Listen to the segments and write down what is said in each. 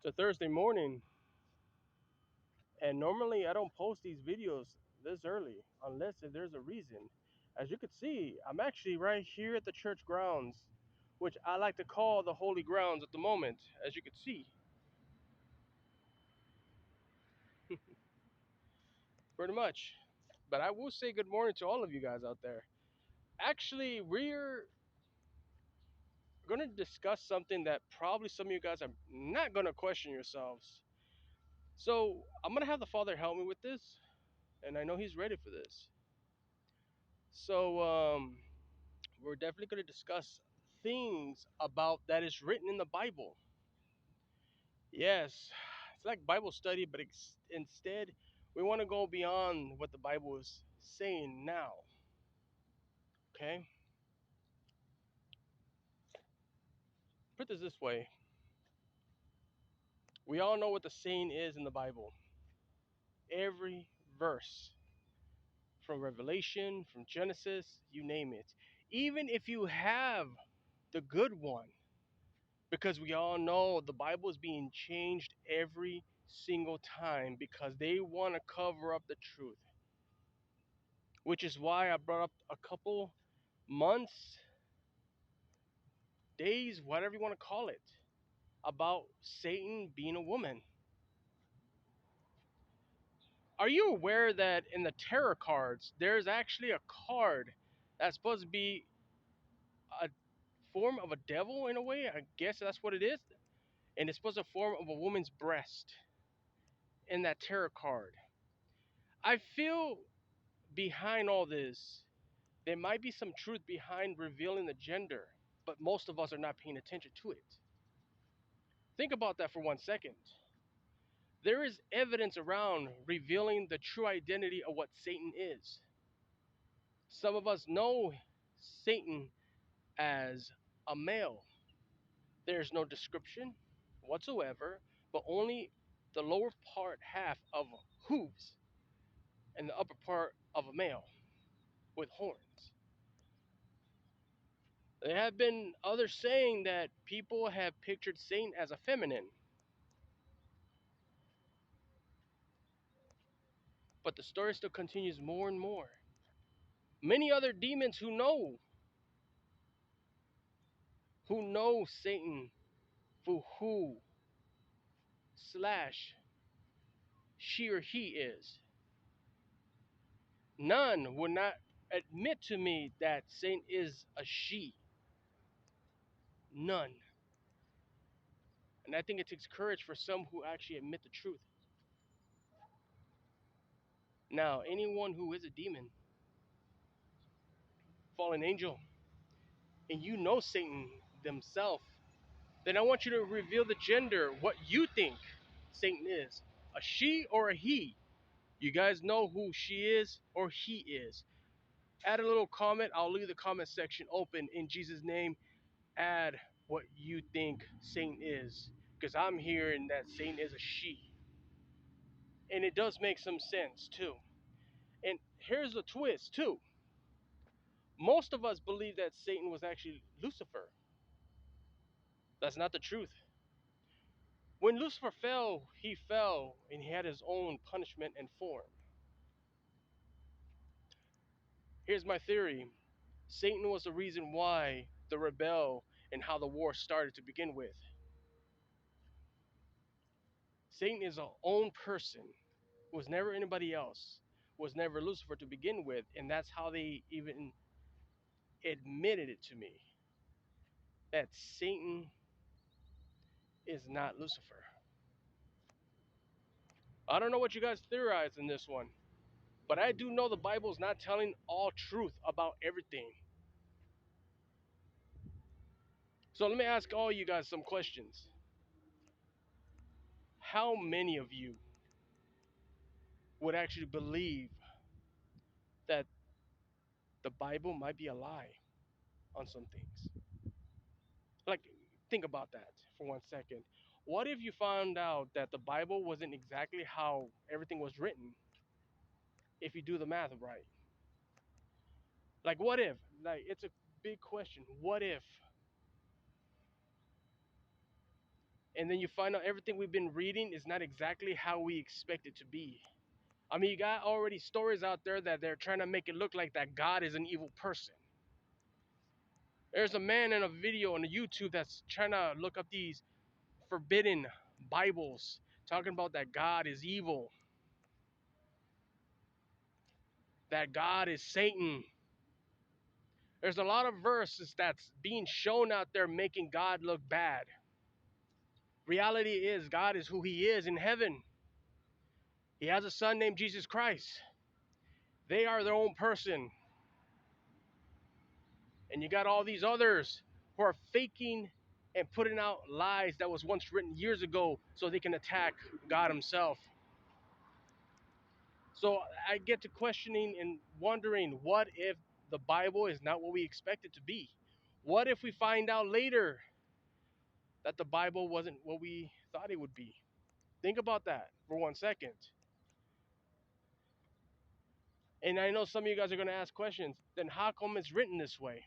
It's a Thursday morning, and normally I don't post these videos this early unless if there's a reason. As you can see, I'm actually right here at the church grounds, which I like to call the holy grounds at the moment, as you can see. Pretty much. But I will say good morning to all of you guys out there. Actually, we're going to discuss something that probably some of you guys are not going to question yourselves. So, I'm going to have the Father help me with this, and I know he's ready for this. So, we're definitely going to discuss things about that is written in the Bible. Yes, it's like Bible study, but instead, we want to go beyond what the Bible is saying now. Okay? Put this way, we all know what the saying is in the Bible. Every verse, from Revelation, from Genesis, you name it. Even if you have the good one, because we all know the Bible is being changed every single time because they want to cover up the truth. Which is why I brought up a couple months, days, whatever you want to call it, about Satan being a woman. Are you aware that in the tarot cards, there's actually a card that's supposed to be a form of a devil in a way? I guess that's what it is. And it's supposed to form of a woman's breast in that tarot card. I feel behind all this, there might be some truth behind revealing the gender, but most of us are not paying attention to it. Think about that for 1 second. There is evidence around revealing the true identity of what Satan is. Some of us know Satan as a male. There's no description whatsoever, but only the lower part half of hooves and the upper part of a male with horns. There have been others saying that people have pictured Satan as a feminine. But the story still continues more and more. Many other demons who know Satan for who slash she or he is. None would not admit to me that Satan is a she. None. And I think it takes courage for some who actually admit the truth. Now, anyone who is a demon, fallen angel, and you know Satan themselves, then I want you to reveal the gender, what you think Satan is. A she or a he. You guys know who she is or he is. Add a little comment. I'll leave the comment section open in Jesus' name. Add what you think Satan is. Because I'm hearing that Satan is a she. And it does make some sense too. And here's the twist too. Most of us believe that Satan was actually Lucifer. That's not the truth. When Lucifer fell, he fell and he had his own punishment and form. Here's my theory. Satan was the reason why the rebel and how the war started to begin with. Satan is a own person, was never anybody else, was never Lucifer to begin with, and that's how they even admitted it to me. That Satan is not Lucifer. I don't know what you guys theorize in this one, but I do know the Bible is not telling all truth about everything. So let me ask all you guys some questions. How many of you would actually believe that the Bible might be a lie on some things? Like, think about that for 1 second. What if you found out that the Bible wasn't exactly how everything was written if you do the math right? Like, what if? Like, it's a big question. What if And then you find out everything we've been reading is not exactly how we expect it to be. I mean, you got already stories out there that they're trying to make it look like that God is an evil person. There's a man in a video on YouTube that's trying to look up these forbidden Bibles, talking about that God is evil, that God is Satan. There's a lot of verses that's being shown out there making God look bad. Reality is, God is who He is in heaven. He has a son named Jesus Christ. They are their own person. And you got all these others who are faking and putting out lies that was once written years ago so they can attack God Himself. So I get to questioning and wondering, what if the Bible is not what we expect it to be? What if we find out later that the Bible wasn't what we thought it would be? Think about that for 1 second. And I know some of you guys are going to ask questions. Then how come it's written this way?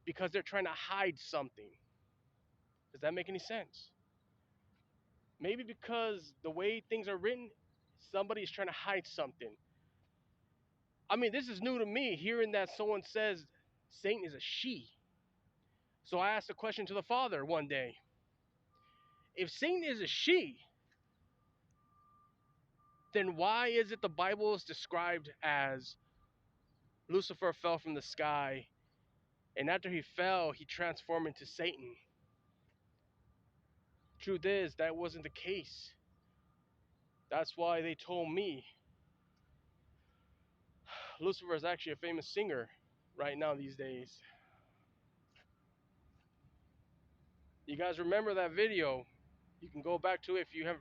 Because they're trying to hide something. Does that make any sense? Maybe because the way things are written, somebody's trying to hide something. I mean, this is new to me, hearing that someone says Satan is a she. So I asked a question to the Father one day. If Satan is a she, then why is it the Bible is described as Lucifer fell from the sky, and after he fell, he transformed into Satan? Truth is, that wasn't the case. That's why they told me Lucifer is actually a famous singer right now these days. You guys remember that video? You can go back to it if you have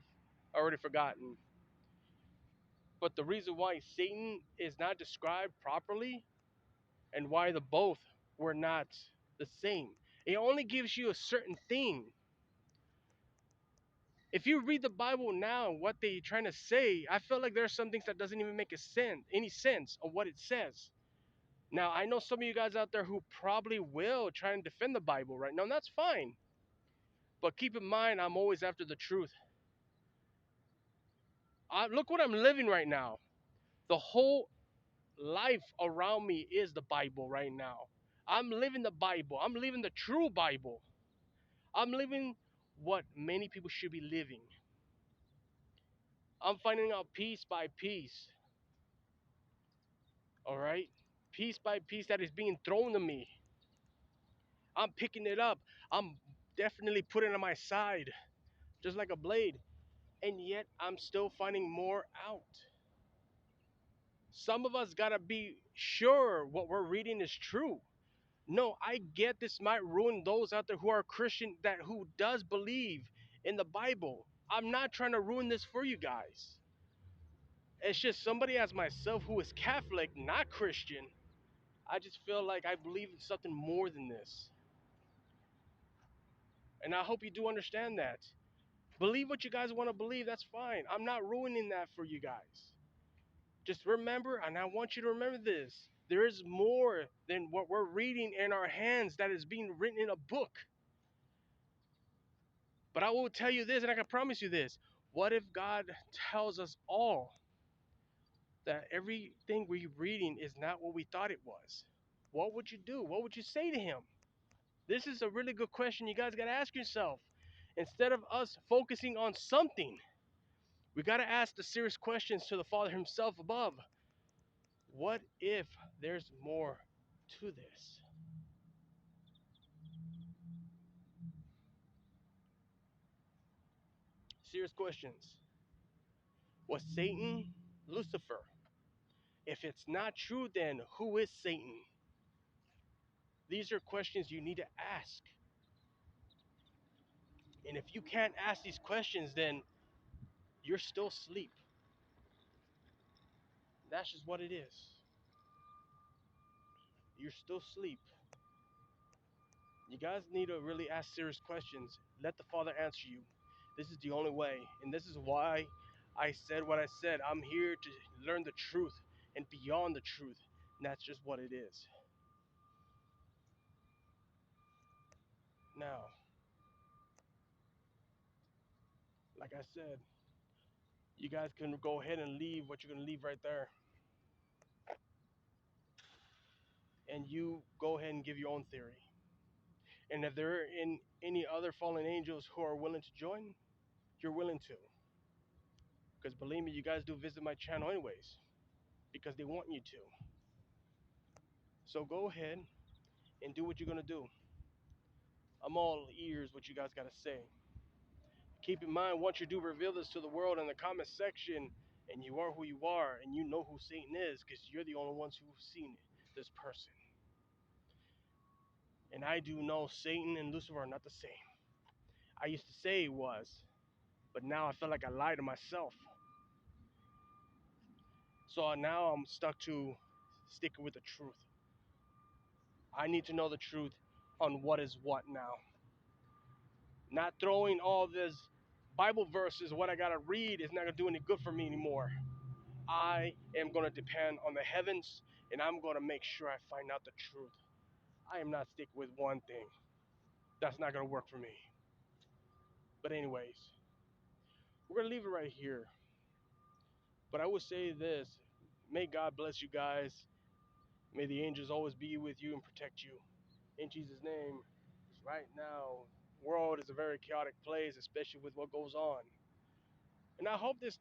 already forgotten. But the reason why Satan is not described properly and why the both were not the same, it only gives you a certain thing. If you read the Bible now, what they're trying to say, I feel like there's some things that doesn't even make any sense of what it says. Now, I know some of you guys out there who probably will try and defend the Bible right now, and that's fine. But keep in mind, I'm always after the truth. Look what I'm living right now. The whole life around me is the Bible right now. I'm living the Bible. I'm living the true Bible. I'm living what many people should be living. I'm finding out piece by piece. All right? Piece by piece that is being thrown to me. I'm picking it up. I'm definitely putting it on my side, just like a blade. And yet, I'm still finding more out. Some of us got to be sure what we're reading is true. No, I get this might ruin those out there who are Christian, that who does believe in the Bible. I'm not trying to ruin this for you guys. It's just somebody as myself who is Catholic, not Christian. I just feel like I believe in something more than this. And I hope you do understand that. Believe what you guys want to believe, that's fine. I'm not ruining that for you guys. Just remember, and I want you to remember this, there is more than what we're reading in our hands that is being written in a book. But I will tell you this, and I can promise you this. What if God tells us all that everything we're reading is not what we thought it was? What would you do? What would you say to Him? This is a really good question you guys got to ask yourself. Instead of us focusing on something, we got to ask the serious questions to the Father Himself above. What if there's more to this? Serious questions. Was Satan Lucifer? If it's not true, then who is Satan? These are questions you need to ask. And if you can't ask these questions, then you're still asleep. That's just what it is. You're still asleep. You guys need to really ask serious questions. Let the Father answer you. This is the only way. And this is why I said what I said. I'm here to learn the truth and beyond the truth. And that's just what it is. Now, like I said, you guys can go ahead and leave what you're gonna leave right there, and you go ahead and give your own theory. And if there are in any other fallen angels who are willing to join, you're willing to. Because believe me, you guys do visit my channel anyways, because they want you to. So go ahead and do what you're gonna do. I'm all ears what you guys gotta say. Keep in mind, once you do reveal this to the world in the comment section, and you are who you are, and you know who Satan is, because you're the only ones who've seen this person. And I do know Satan and Lucifer are not the same. I used to say he was, but now I feel like I lied to myself. So now I'm stuck to sticking with the truth. I need to know the truth on what is what now. Not throwing all this Bible verses, what I gotta read is not gonna do any good for me anymore. I am gonna depend on the heavens, and I'm gonna make sure I find out the truth. I am not sticking with one thing. That's not gonna work for me. But anyways, we're gonna leave it right here. But I would say this: may God bless you guys. May the angels always be with you and protect you. In Jesus' name. Right now, world is a very chaotic place, especially with what goes on. And I hope this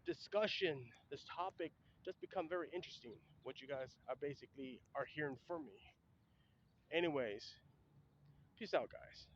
discussion, this topic, just become very interesting. What you guys are basically are hearing from me. Anyways, peace out, guys.